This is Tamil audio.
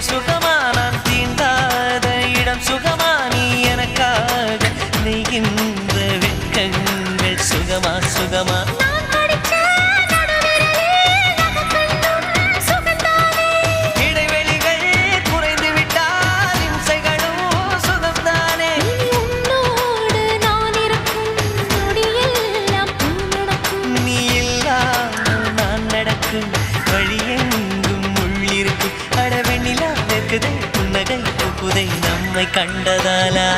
சுகமா நான் தீண்டாத இடம் சுகமா நீ எனக்காக நெய்கின்ற வெட்கங்கள் சுகமா சுகமா இடைவெளிகள் குறைந்து விட்டால் இம்சைகளும் சுகம்தானே நீ இல்லாமல் நான் நடக்கும் வழியெங்கும் உள்ளிருக்கும் அடவெண்ணிலா வெக்குதை புன்னகை புகுதை நம்மை கண்டதாலா